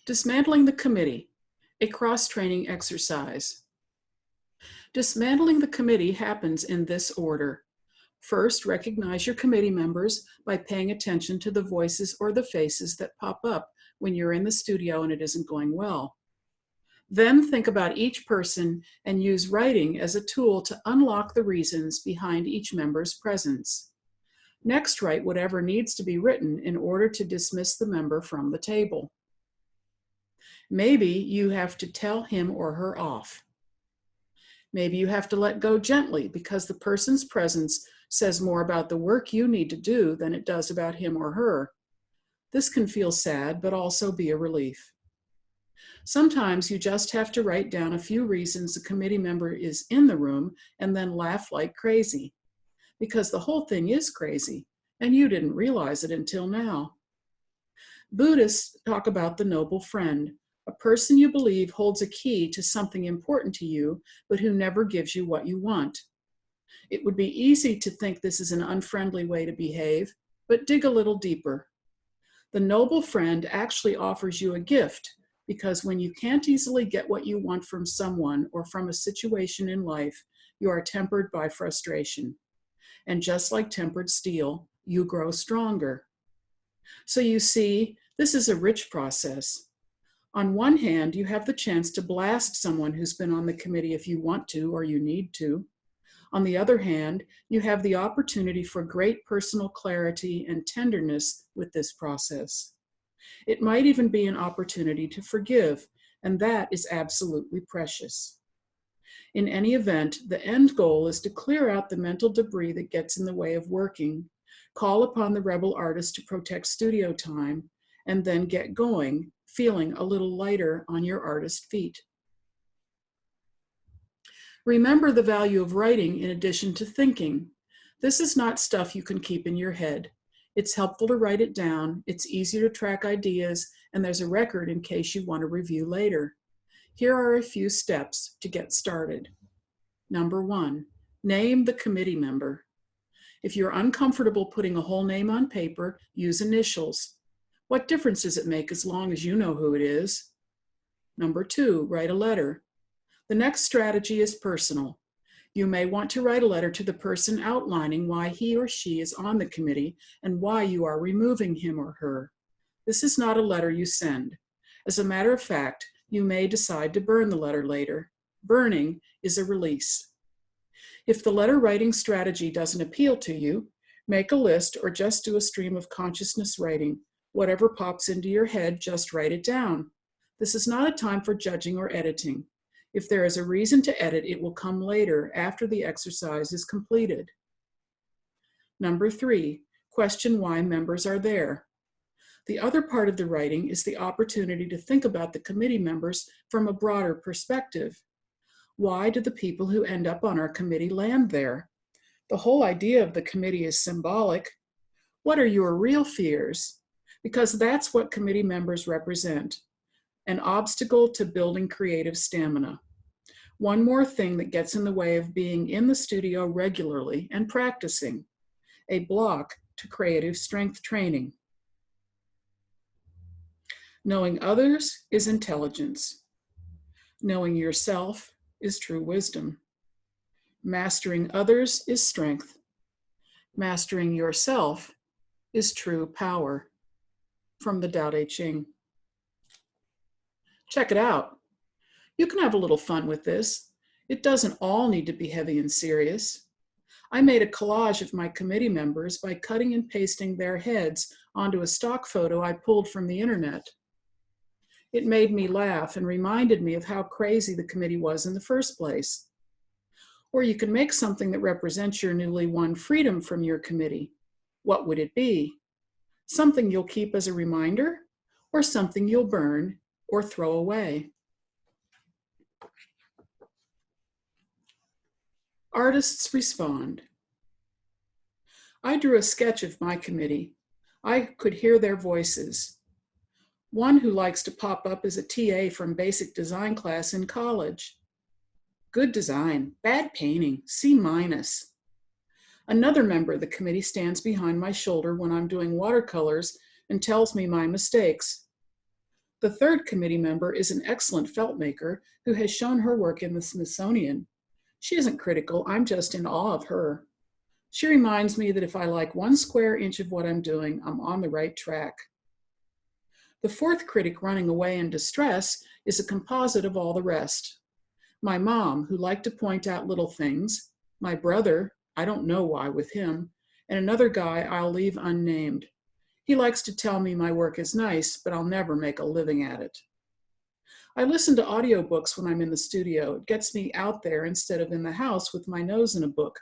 Dismantling the committee, a cross-training exercise. Dismantling the committee happens in this order. First, recognize your committee members by paying attention to the voices or the faces that pop up when you're in the studio and it isn't going well. Then think about each person and use writing as a tool to unlock the reasons behind each member's presence. Next, write whatever needs to be written in order to dismiss the member from the table. Maybe you have to tell him or her off. Maybe you have to let go gently because the person's presence says more about the work you need to do than it does about him or her. This can feel sad, but also be a relief. Sometimes you just have to write down a few reasons a committee member is in the room and then laugh like crazy, because the whole thing is crazy, and you didn't realize it until now. Buddhists talk about the noble friend, a person you believe holds a key to something important to you, but who never gives you what you want. It would be easy to think this is an unfriendly way to behave, but dig a little deeper. The noble friend actually offers you a gift, because when you can't easily get what you want from someone or from a situation in life, you are tempered by frustration. And just like tempered steel, you grow stronger. So you see, this is a rich process. On one hand, you have the chance to blast someone who's been on the committee if you want to or you need to. On the other hand, you have the opportunity for great personal clarity and tenderness with this process. It might even be an opportunity to forgive, and that is absolutely precious. In any event, the end goal is to clear out the mental debris that gets in the way of working, call upon the rebel artist to protect studio time, and then get going, feeling a little lighter on your artist feet. Remember the value of writing in addition to thinking. This is not stuff you can keep in your head. It's helpful to write it down, it's easier to track ideas, and there's a record in case you want to review later. Here are a few steps to get started. Number 1, name the committee member. If you're uncomfortable putting a whole name on paper, use initials. What difference does it make as long as you know who it is? Number 2, write a letter. The next strategy is personal. You may want to write a letter to the person outlining why he or she is on the committee and why you are removing him or her. This is not a letter you send. As a matter of fact, you may decide to burn the letter later. Burning is a release. If the letter writing strategy doesn't appeal to you, make a list or just do a stream of consciousness writing. Whatever pops into your head, just write it down. This is not a time for judging or editing. If there is a reason to edit, it will come later after the exercise is completed. Number 3, question why members are there. The other part of the writing is the opportunity to think about the committee members from a broader perspective. Why do the people who end up on our committee land there? The whole idea of the committee is symbolic. What are your real fears? Because that's what committee members represent. An obstacle to building creative stamina. One more thing that gets in the way of being in the studio regularly and practicing. A block to creative strength training. Knowing others is intelligence. Knowing yourself is true wisdom. Mastering others is strength. Mastering yourself is true power. From the Tao Te Ching. Check it out. You can have a little fun with this. It doesn't all need to be heavy and serious. I made a collage of my committee members by cutting and pasting their heads onto a stock photo I pulled from the internet. It made me laugh and reminded me of how crazy the committee was in the first place. Or you can make something that represents your newly won freedom from your committee. What would it be? Something you'll keep as a reminder, or something you'll burn or throw away. Artists respond. I drew a sketch of my committee. I could hear their voices. One who likes to pop up is a TA from basic design class in college. Good design, bad painting, C-. Another member of the committee stands behind my shoulder when I'm doing watercolors and tells me my mistakes. The third committee member is an excellent felt maker who has shown her work in the Smithsonian. She isn't critical, I'm just in awe of her. She reminds me that if I like 1 square inch of what I'm doing, I'm on the right track. The fourth critic running away in distress is a composite of all the rest. My mom, who liked to point out little things, my brother, I don't know why with him, and another guy I'll leave unnamed. He likes to tell me my work is nice, but I'll never make a living at it. I listen to audiobooks when I'm in the studio. It gets me out there instead of in the house with my nose in a book.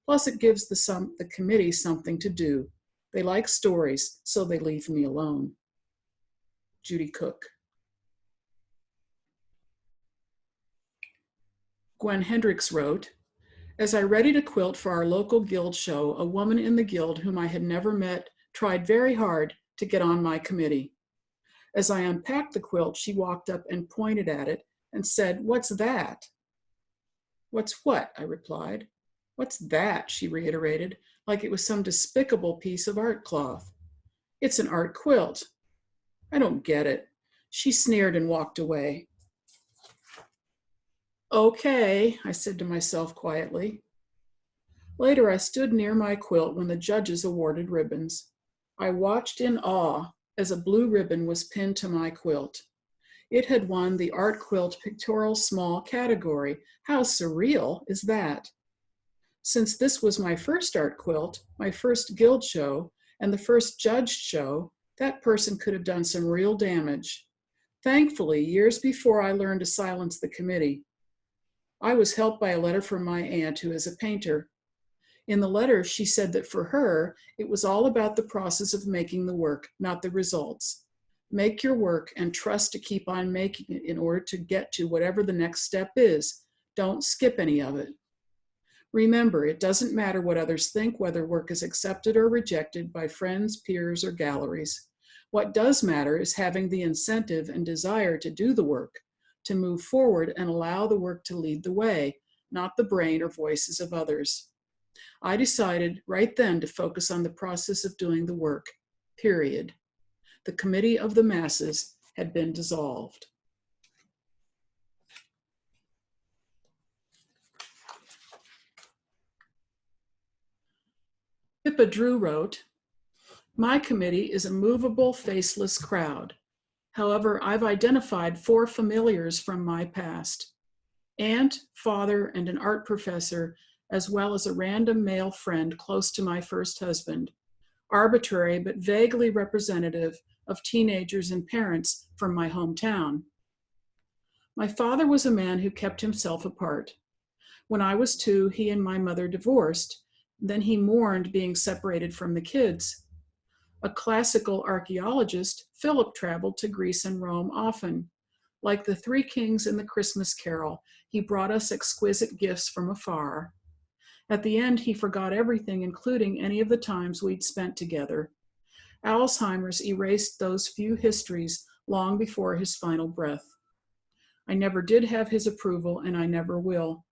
Plus, it gives the committee something to do. They like stories, so they leave me alone. Judy Cook. Gwen Hendricks wrote, as I readied a quilt for our local guild show, a woman in the guild whom I had never met tried very hard to get on my committee. As I unpacked the quilt, she walked up and pointed at it and said, "What's that?" "What's what?" I replied. "What's that?" she reiterated, like it was some despicable piece of art cloth. "It's an art quilt." "I don't get it." She sneered and walked away. "Okay," I said to myself quietly. Later, I stood near my quilt when the judges awarded ribbons. I watched in awe as a blue ribbon was pinned to my quilt. It had won the Art Quilt Pictorial Small category. How surreal is that? Since this was my first art quilt, my first guild show, and the first judged show, that person could have done some real damage. Thankfully, years before I learned to silence the committee, I was helped by a letter from my aunt, who is a painter. In the letter, she said that for her, it was all about the process of making the work, not the results. Make your work and trust to keep on making it in order to get to whatever the next step is. Don't skip any of it. Remember, it doesn't matter what others think, whether work is accepted or rejected by friends, peers, or galleries. What does matter is having the incentive and desire to do the work, to move forward and allow the work to lead the way, not the brain or voices of others. I decided right then to focus on the process of doing the work, period. The committee of the masses had been dissolved. Pippa Drew wrote, my committee is a movable, faceless crowd. However, I've identified 4 familiars from my past: aunt, father, and an art professor, as well as a random male friend close to my first husband, arbitrary but vaguely representative of teenagers and parents from my hometown. My father was a man who kept himself apart. When I was 2, he and my mother divorced. Then he mourned being separated from the kids. A classical archaeologist, Philip traveled to Greece and Rome often. Like the 3 kings in the Christmas Carol, he brought us exquisite gifts from afar. At the end, he forgot everything, including any of the times we'd spent together. Alzheimer's erased those few histories long before his final breath. I never did have his approval, and I never will.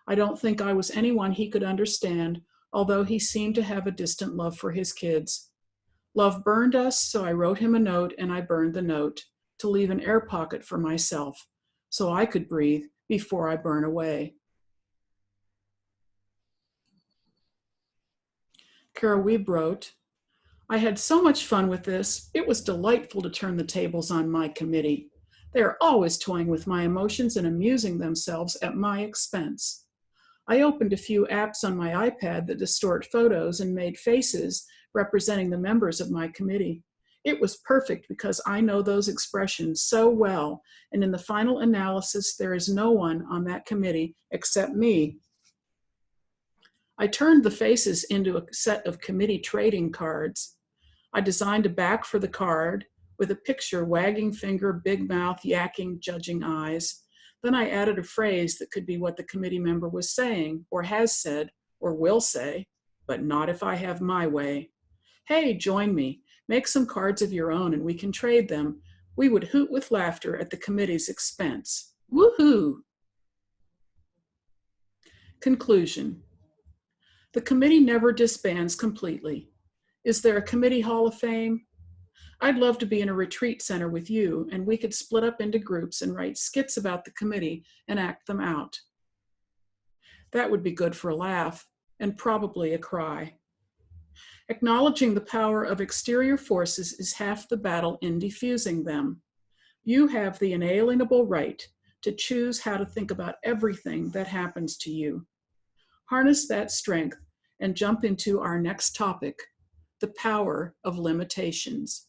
I don't think I was anyone he could understand, although he seemed to have a distant love for his kids. Love burned us, so I wrote him a note, and I burned the note to leave an air pocket for myself, so I could breathe before I burn away. Kara Wiebe wrote, I had so much fun with this. It was delightful to turn the tables on my committee. They are always toying with my emotions and amusing themselves at my expense. I opened a few apps on my iPad that distort photos and made faces representing the members of my committee. It was perfect because I know those expressions so well, and in the final analysis, there is no one on that committee except me. I turned the faces into a set of committee trading cards. I designed a back for the card with a picture, wagging finger, big mouth, yakking, judging eyes. Then I added a phrase that could be what the committee member was saying, or has said, or will say, but not if I have my way. Hey, join me. Make some cards of your own and we can trade them. We would hoot with laughter at the committee's expense. Woohoo! Conclusion. The committee never disbands completely. Is there a committee hall of fame? I'd love to be in a retreat center with you, and we could split up into groups and write skits about the committee and act them out. That would be good for a laugh, and probably a cry. Acknowledging the power of exterior forces is half the battle in defusing them. You have the inalienable right to choose how to think about everything that happens to you. Harness that strength and jump into our next topic, the power of limitations.